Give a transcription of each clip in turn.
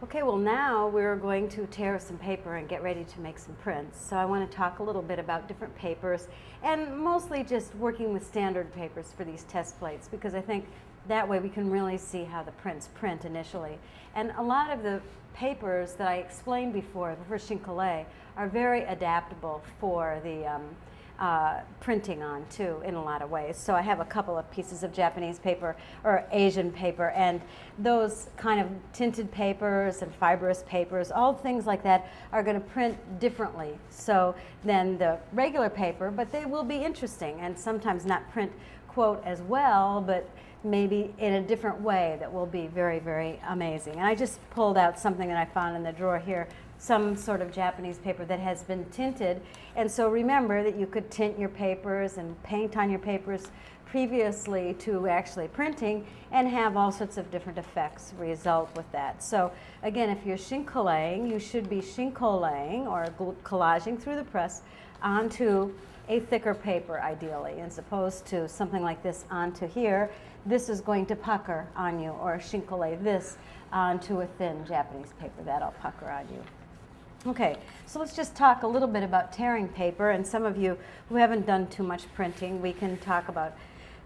Okay, well now we're going to tear some paper and get ready to make some prints. So I want to talk a little bit about different papers and mostly just working with standard papers for these test plates, because I think that way we can really see how the prints print initially. And a lot of the papers that I explained before, for Chincolet, are very adaptable for the printing on too in a lot of ways. So I have a couple of pieces of Japanese paper or Asian paper, and those kind of tinted papers and fibrous papers, all things like that, are going to print differently so than the regular paper, but they will be interesting and sometimes not print quote as well, but maybe in a different way that will be very, very amazing. And I just pulled out something that I found in the drawer here, some sort of Japanese paper that has been tinted. And so remember that you could tint your papers and paint on your papers previously to actually printing and have all sorts of different effects result with that. So again, if you're Chincoleting, you should be Chincoleting or collaging through the press onto a thicker paper ideally, as opposed to something like this onto here. This is going to pucker on you, or Chincolet this onto a thin Japanese paper. That'll pucker on you. Okay, so let's just talk a little bit about tearing paper, and some of you who haven't done too much printing, we can talk about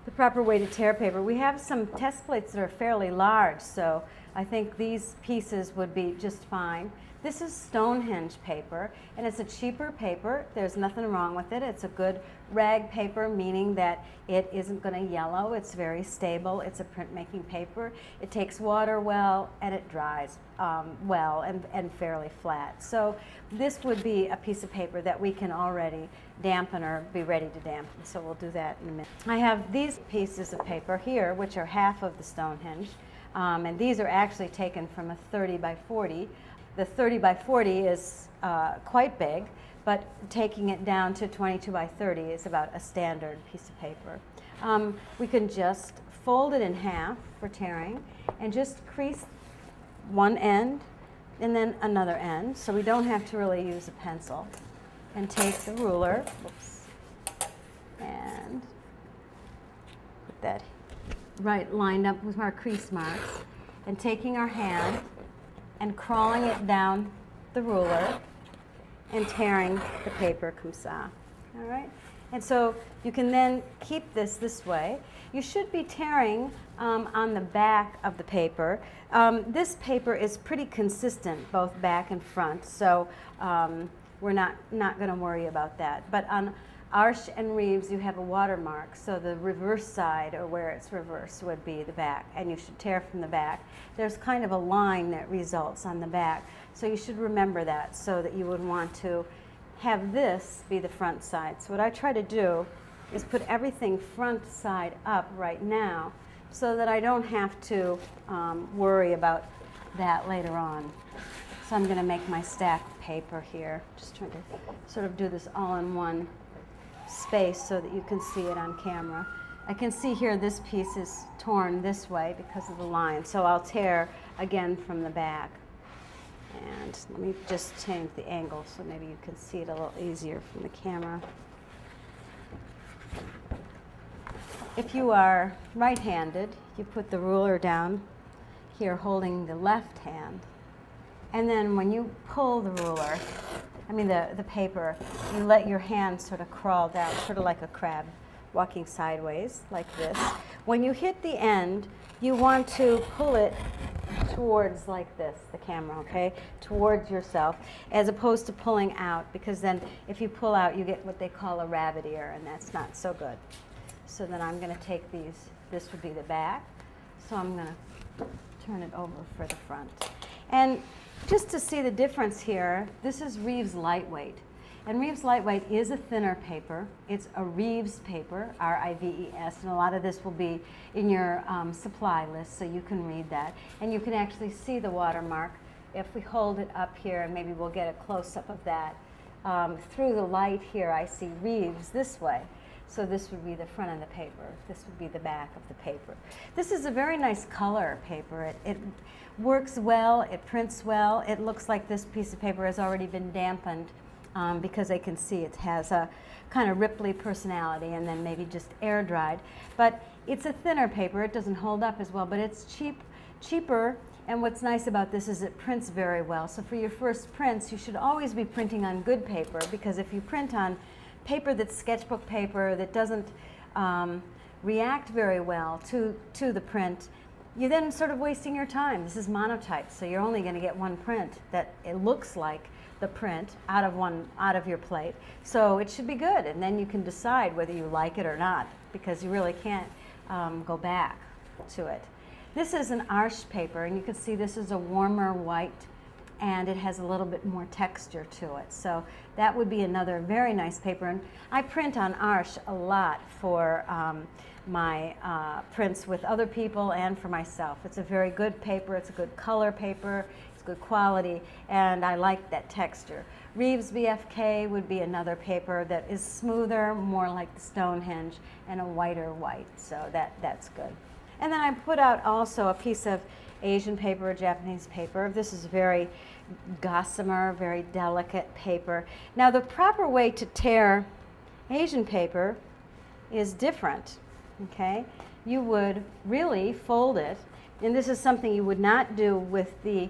the proper way to tear paper. We have some test plates that are fairly large, so I think these pieces would be just fine. This is Stonehenge paper, and it's a cheaper paper. There's nothing wrong with it. It's a good rag paper, meaning that it isn't going to yellow. It's very stable. It's a printmaking paper. It takes water well, and it dries well and fairly flat. So this would be a piece of paper that we can already dampen or be ready to dampen. So we'll do that in a minute. I have these pieces of paper here, which are half of the Stonehenge, and these are actually taken from a 30 by 40. The 30 by 40 is quite big, but taking it down to 22 by 30 is about a standard piece of paper. We can just fold it in half for tearing and just crease one end and then another end, so we don't have to really use a pencil. And take the ruler, and put that right lined up with our crease marks, and taking our hand and crawling it down the ruler and tearing the paper comme ça. All right? And so you can then keep this way. You should be tearing on the back of the paper. This paper is pretty consistent, both back and front, so we're not going to worry about that. But on Arch and Reeves, you have a watermark, so the reverse side, or where it's reversed, would be the back, and you should tear from the back. There's kind of a line that results on the back, so you should remember that, so that you would want to have this be the front side. So what I try to do is put everything front side up right now, so that I don't have to worry about that later on. So I'm going to make my stack of paper here, just trying to sort of do this all in one space so that you can see it on camera. I can see here this piece is torn this way because of the line, so I'll tear again from the back. And let me just change the angle so maybe you can see it a little easier from the camera. If you are right-handed, you put the ruler down here holding the left hand, and then when you pull the ruler, the paper, you let your hand sort of crawl down, sort of like a crab walking sideways, like this. When you hit the end, you want to pull it towards, like this, the camera, okay, towards yourself, as opposed to pulling out, because then if you pull out, you get what they call a rabbit ear, and that's not so good. So then I'm going to take these, this would be the back, so I'm going to turn it over for the front. And just to see the difference here, this is Reeves Lightweight. And Reeves Lightweight is a thinner paper. It's a Reeves paper, R-I-V-E-S, and a lot of this will be in your supply list, so you can read that. And you can actually see the watermark. If we hold it up here, and maybe we'll get a close-up of that. Through the light here, I see Reeves this way. So this would be the front of the paper. This would be the back of the paper. This is a very nice color paper. It works well, it prints well. It looks like this piece of paper has already been dampened because I can see it has a kind of ripply personality and then maybe just air dried. But it's a thinner paper. It doesn't hold up as well, but it's cheaper And what's nice about this is it prints very well. So for your first prints, you should always be printing on good paper, because if you print on paper that's sketchbook paper that doesn't react very well to the print, you're then sort of wasting your time. This is monotype, so you're only going to get one print that it looks like the print out of your plate. So it should be good, and then you can decide whether you like it or not, because you really can't go back to it. This is an Arche paper, and you can see this is a warmer white, and it has a little bit more texture to it. So that would be another very nice paper. And I print on Arche a lot for my prints with other people and for myself. It's a very good paper. It's a good color paper. It's good quality, and I like that texture. Reeves BFK would be another paper that is smoother, more like the Stonehenge, and a whiter white. So that's good. And then I put out also a piece of Asian paper, Japanese paper. This is very gossamer, very delicate paper. Now the proper way to tear Asian paper is different, okay? You would really fold it, and this is something you would not do with the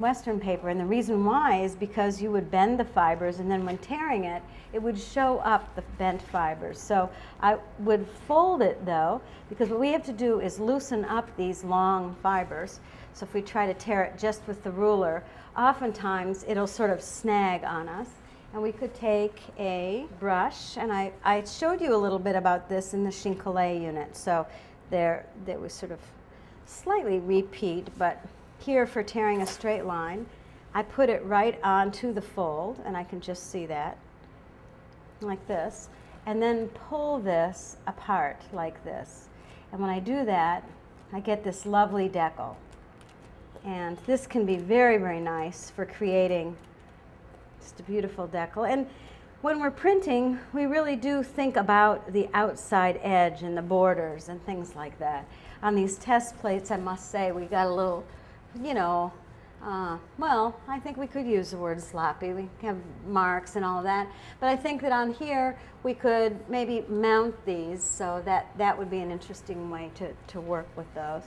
Western paper, and the reason why is because you would bend the fibers, and then when tearing it, it would show up the bent fibers. So I would fold it though, because what we have to do is loosen up these long fibers. So if we try to tear it just with the ruler, oftentimes it'll sort of snag on us. And we could take a brush, and I showed you a little bit about this in the Chpt unit. So there was sort of slightly repeat, but here for tearing a straight line, I put it right onto the fold, and I can just see that, like this, and then pull this apart like this. And when I do that, I get this lovely decal. And this can be very, very nice for creating just a beautiful decal. And when we're printing, we really do think about the outside edge and the borders and things like that. On these test plates, I must say, we got a little, you know, well, I think we could use the word sloppy. We have marks and all that. But I think that on here, we could maybe mount these, so that would be an interesting way to work with those.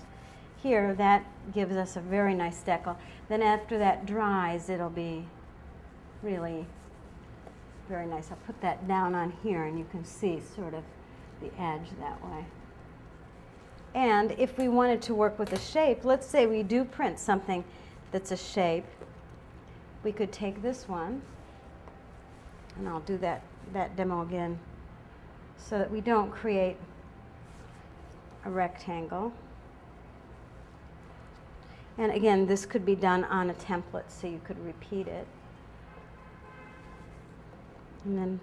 Here, that gives us a very nice decal. Then after that dries, it'll be really very nice. I'll put that down on here, and you can see sort of the edge that way. And if we wanted to work with a shape, let's say we do print something that's a shape, we could take this one, and I'll do that demo again so that we don't create a rectangle. And again, this could be done on a template, so you could repeat it. And then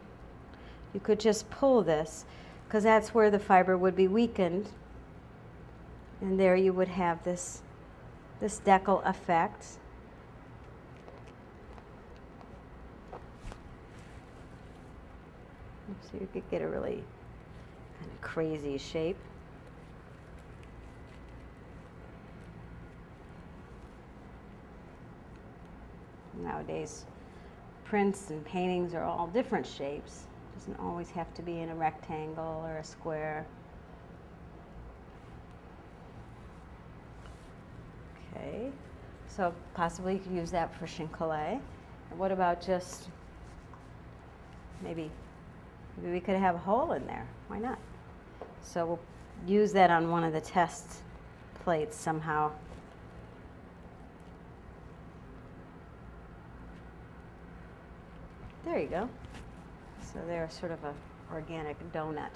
you could just pull this, because that's where the fiber would be weakened. And there you would have this decal effect. So you could get a really kind of crazy shape. Nowadays, prints and paintings are all different shapes. It doesn't always have to be in a rectangle or a square. Okay, so possibly you could use that for Chpt. What about just maybe we could have a hole in there? Why not? So we'll use that on one of the test plates somehow. There you go. So they're sort of an organic donut.